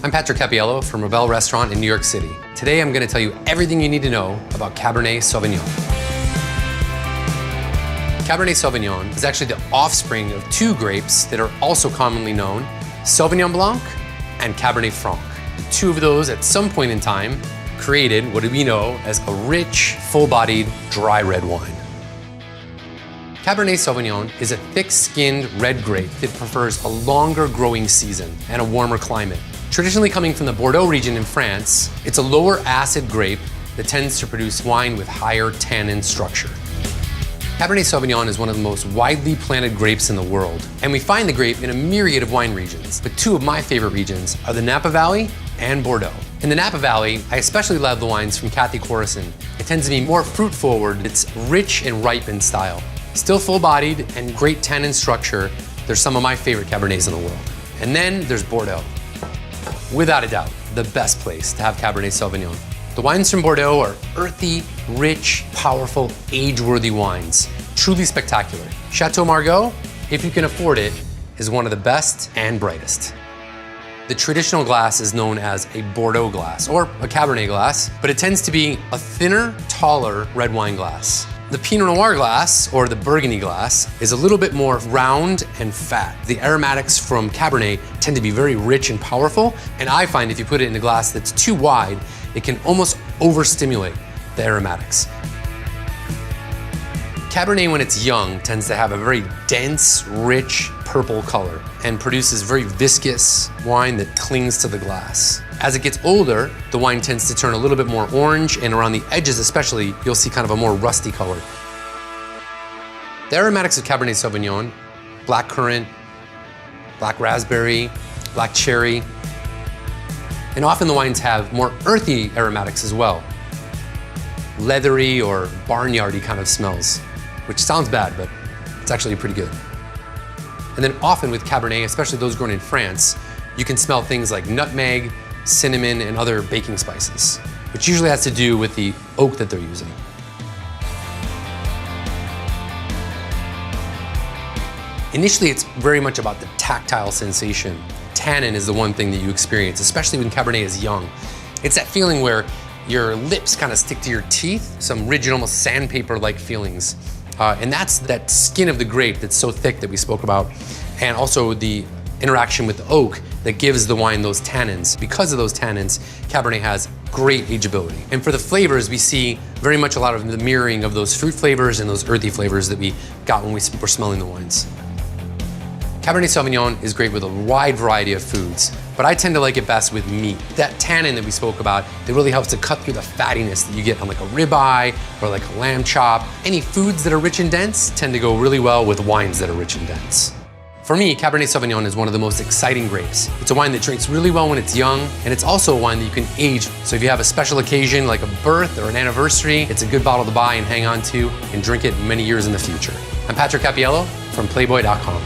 I'm Patrick Cappiello from Rebel Restaurant in New York City. Today I'm going to tell you everything you need to know about Carbenet Sauvigon. Cabernet Sauvignon is actually the offspring of two grapes that are also commonly known, Sauvignon Blanc and Cabernet Franc. Two of those at some point in time created what we know as a rich, full-bodied, dry red wine. Cabernet Sauvignon is a thick-skinned red grape that prefers a longer growing season and a warmer climate. Traditionally coming from the Bordeaux region in France, it's a lower acid grape that tends to produce wine with higher tannin structure. Cabernet Sauvignon is one of the most widely planted grapes in the world, and we find the grape in a myriad of wine regions, but two of my favorite regions are the Napa Valley and Bordeaux. In the Napa Valley, I especially love the wines from Cathy Corison. It tends to be more fruit-forward, it's rich and ripe in style. Still full-bodied and great tannin structure, they're some of my favorite Cabernets in the world. And then there's Bordeaux. Without a doubt, the best place to have Cabernet Sauvignon. The wines from Bordeaux are earthy, rich, powerful, age-worthy wines. Truly spectacular. Chateau Margaux, if you can afford it, is one of the best and brightest. The traditional glass is known as a Bordeaux glass, or a Cabernet glass, but it tends to be a thinner, taller red wine glass. The Pinot Noir glass, or the Burgundy glass, is a little bit more round and fat. The aromatics from Cabernet tend to be very rich and powerful, and I find if you put it in a glass that's too wide, it can almost overstimulate the aromatics. Cabernet, when it's young, tends to have a very dense, rich purple color and produces very viscous wine that clings to the glass. As it gets older, the wine tends to turn a little bit more orange, and around the edges especially, you'll see kind of a more rusty color. The aromatics of Cabernet Sauvignon, black currant, black raspberry, black cherry, and often the wines have more earthy aromatics as well. Leathery or barnyardy kind of smells, which sounds bad, but it's actually pretty good. And then often with Cabernet, especially those grown in France, you can smell things like nutmeg, cinnamon, and other baking spices, which usually has to do with the oak that they're using. Initially, it's very much about the tactile sensation. Tannin is the one thing that you experience, especially when Cabernet is young. It's that feeling where your lips kind of stick to your teeth, some rigid, almost sandpaper-like feelings. And that's that skin of the grape that's so thick that we spoke about, and also the interaction with the oak that gives the wine those tannins. Because of those tannins, Cabernet has great ageability. And for the flavors, we see very much a lot of the mirroring of those fruit flavors and those earthy flavors that we got when we were smelling the wines. Cabernet Sauvignon is great with a wide variety of foods, but I tend to like it best with meat. That tannin that we spoke about, that really helps to cut through the fattiness that you get on like a ribeye or like a lamb chop. Any foods that are rich and dense tend to go really well with wines that are rich and dense. For me, Cabernet Sauvignon is one of the most exciting grapes. It's a wine that drinks really well when it's young, and it's also a wine that you can age. So if you have a special occasion like a birth or an anniversary, it's a good bottle to buy and hang on to and drink it many years in the future. I'm Patrick Cappiello from Playboy.com.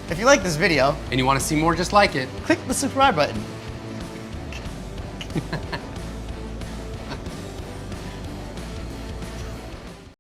If you like this video And you want to see more just like it, click the subscribe button.